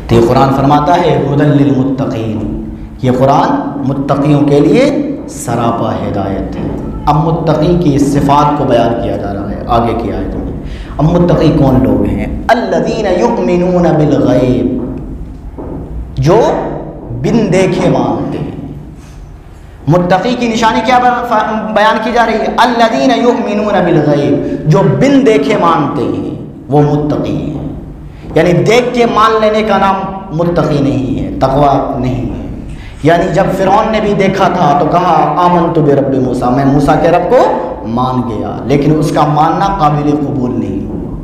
تو یہ قرآن فرماتا ہے ہدی للمتقین، یہ قرآن متقیوں کے لیے سراپا ہدایت ہے۔ اب متقی کی صفات کو بیان کیا جا رہا ہے آگے کی آیتوں میں۔ اب متقی کون لوگ ہیں؟ الذین یؤمنون بالغیب، جو بن دیکھے مانتے ہیں۔ متقی کی نشانی کیا بیان کی جا رہی ہے؟ الذین یؤمنون بالغیب، جو بن دیکھے مانتے ہیں وہ متقی ہیں۔ یعنی دیکھ کے مان لینے کا نام متقی نہیں ہے، تقوی نہیں ہے۔ یعنی جب فرعون نے بھی دیکھا تھا تو کہا آمنت برب موسیٰ، میں موسیٰ کے رب کو مان گیا، لیکن اس کا ماننا قابل قبول نہیں ہوا۔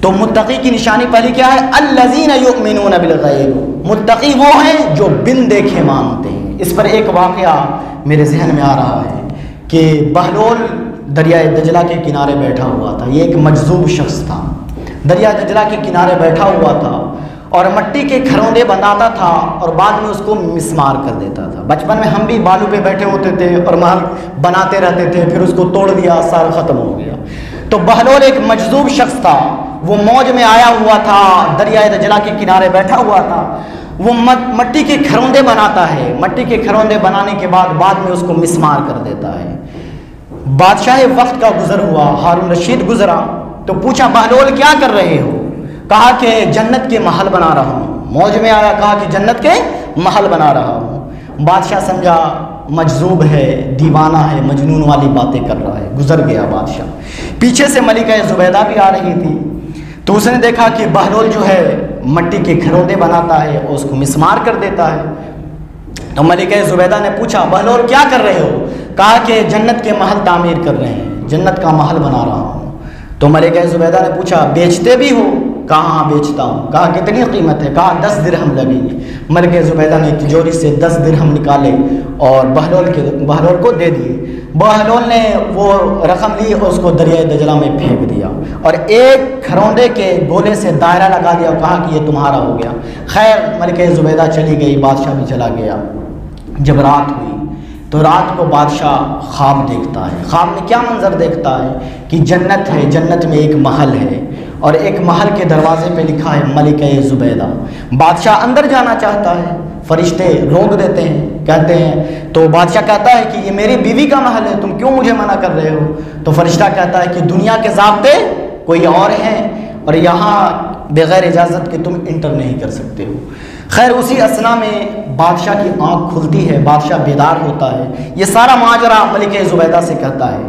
تو متقی کی نشانی پہلی کیا ہے؟ الذین یؤمنون بالغیب، متقی وہ ہیں جو بن دیکھے مانتے ہیں۔ اس پر ایک واقعہ میرے ذہن میں آ رہا ہے کہ بہلول دریائے دجلہ کے کنارے بیٹھا ہوا تھا۔ یہ ایک مجذوب شخص تھا، دریا دجلہ کے کنارے بیٹھا ہوا تھا اور مٹی کے گھروندے بناتا تھا اور بعد میں اس کو مسمار کر دیتا تھا۔ بچپن میں ہم بھی بالو پہ بیٹھے ہوتے تھے اور محل بناتے رہتے تھے، پھر اس کو توڑ دیا، سارا ختم ہو گیا۔ تو بہلول ایک مجذوب شخص تھا، وہ موج میں آیا ہوا تھا، دریائے دجلہ کے کنارے بیٹھا ہوا تھا۔ وہ مٹی کے گھروندے بناتا ہے، مٹی کے گھروندے بنانے کے بعد میں اس کو مسمار کر دیتا ہے۔ بادشاہ وقت کا گزر ہوا، ہارون رشید گزرا تو پوچھا بہلول کیا کر رہے ہو؟ کہا کہ جنت کے محل بنا رہا ہوں۔ موج میں آیا، کہا کہ جنت کے محل بنا رہا ہوں۔ بادشاہ سمجھا مجذوب ہے، دیوانہ ہے، مجنون والی باتیں کر رہا ہے، گزر گیا بادشاہ۔ پیچھے سے ملکہ زبیدہ بھی آ رہی تھی تو اس نے دیکھا کہ بہلول جو ہے مٹی کے گھروندے بناتا ہے اور اس کو مسمار کر دیتا ہے۔ تو ملکہ زبیدہ نے پوچھا بہلول کیا کر رہے ہو؟ کہا کہ جنت کے محل تعمیر کر رہے ہیں، جنت کا محل بنا رہا ہوں۔ تو ملکہ زبیدہ نے پوچھا بیچتے بھی ہو؟ کہا ہاں بیچتا ہوں۔ کہا کتنی قیمت ہے؟ کہا 10 درہم لگیں گے۔ ملکہ زبیدہ نے تجوری سے 10 درہم نکالے اور بہلول کو دے دیے۔ بہلول نے وہ رقم لی اور اس کو دریائے دجلہ میں پھینک دیا اور ایک گھروندے کے گولے سے دائرہ لگا دیا اور کہا کہ یہ تمہارا ہو گیا۔ خیر ملکہ زبیدہ چلی گئی، بادشاہ بھی چلا گیا۔ جب رات ہوئی تو رات کو بادشاہ خواب دیکھتا ہے۔ خواب میں کیا منظر دیکھتا ہے کہ جنت ہے، جنت میں ایک محل ہے اور ایک محل کے دروازے پہ لکھا ہے ملکہ زبیدہ۔ بادشاہ اندر جانا چاہتا ہے، فرشتے روک دیتے ہیں، کہتے ہیں تو بادشاہ کہتا ہے کہ یہ میری بیوی کا محل ہے، تم کیوں مجھے منع کر رہے ہو؟ تو فرشتہ کہتا ہے کہ دنیا کے ضابطے کوئی اور ہیں اور یہاں بغیر اجازت کے تم انٹر نہیں کر سکتے ہو۔ خیر اسی اثنا میں بادشاہ کی آنکھ کھلتی ہے، بادشاہ بیدار ہوتا ہے، یہ سارا ماجرا ملکہ زبیدہ سے کہتا ہے۔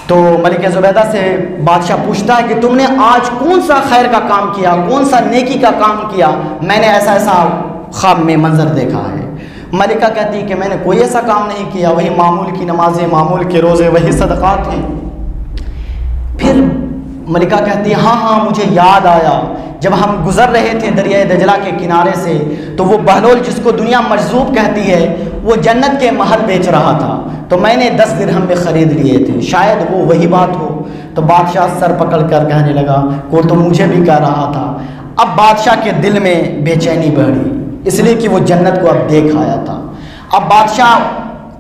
تو ملکہ زبیدہ سے بادشاہ پوچھتا ہے کہ تم نے آج کون سا خیر کا کام کیا، کون سا نیکی کا کام کیا؟ میں نے ایسا ایسا خواب میں منظر دیکھا ہے۔ ملکہ کہتی ہے کہ میں نے کوئی ایسا کام نہیں کیا، وہی معمول کی نمازیں، معمول کے روزے، وہی صدقات ہیں۔ پھر ملکہ کہتی ہے ہاں مجھے یاد آیا، جب ہم گزر رہے تھے دریائے دجلہ کے کنارے سے تو وہ بہلول جس کو دنیا مجذوب کہتی ہے وہ جنت کے محل بیچ رہا تھا، تو میں نے 10 درہم میں خرید لیے تھے، شاید وہ وہی بات ہو۔ تو بادشاہ سر پکڑ کر کہنے لگا وہ تو مجھے بھی کہہ رہا تھا۔ اب بادشاہ کے دل میں بے چینی بڑھی، اس لیے کہ وہ جنت کو اب دیکھ آیا تھا۔ اب بادشاہ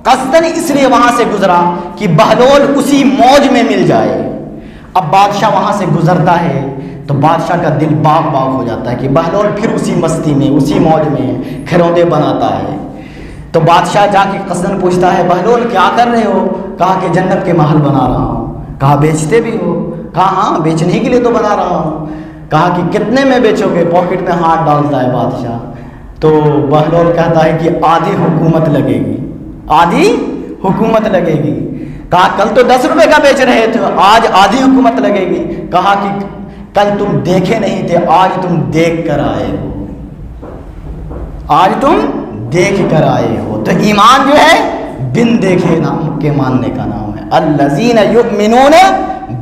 قصداً اس لیے وہاں سے گزرا کہ بہلول اسی موج میں مل جائے۔ اب بادشاہ وہاں سے گزرتا ہے تو بادشاہ کا دل باغ باغ ہو جاتا ہے کہ بہلول پھر اسی مستی میں، اسی موج میں گھروندے بناتا ہے۔ تو بادشاہ جا کے قصداً پوچھتا ہے بہلول کیا کر رہے ہو؟ کہا کہ جنت کے محل بنا رہا ہوں۔ کہا بیچتے بھی ہو؟ کہا ہاں بیچنے کے لیے تو بنا رہا ہوں۔ کہا کہ کتنے میں بیچو گے؟ پاکٹ میں ہاتھ ڈالتا ہے بادشاہ۔ تو بہلول کہتا ہے کہ آدھی حکومت لگے گی، آدھی حکومت لگے گی۔ کہا کل تو 10 روپے کا بیچ رہے تھے، آج آدھی حکومت لگے گی۔ کہا کہ کل تم دیکھے نہیں تھے، آج تم دیکھ کر آئے ہو، آج تم دیکھ کر آئے ہو۔ تو ایمان جو ہے بن دیکھے نام کے ماننے کا نام ہے۔ الذین یؤمنون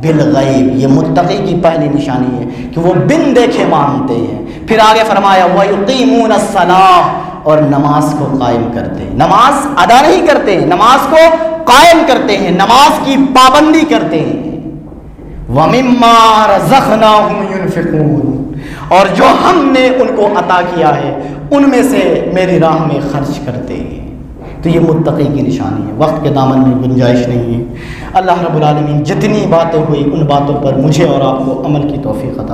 بالغیب، یہ متقی کی پہلی نشانی ہے کہ وہ بن دیکھے مانتے ہیں۔ پھر آگے فرمایا وَيُقِيمُونَ الصَّلَاةَ، اور نماز کو قائم کرتے ہیں، نماز ادا نہیں کرتے ہیں، نماز کو قائم کرتے ہیں، نماز کی پابندی کرتے ہیں۔ وَمِمَّا رَزَقْنَاهُمْ يُنْفِقُونَ، اور جو ہم نے ان کو عطا کیا ہے ان میں سے میری راہ میں خرچ کرتے ہیں۔ تو یہ متقی کی نشانی ہے۔ وقت کے دامن میں گنجائش نہیں ہے۔ اللہ رب العالمین جتنی باتیں ہوئی ان باتوں پر مجھے اور آپ کو عمل کی توفیق عطا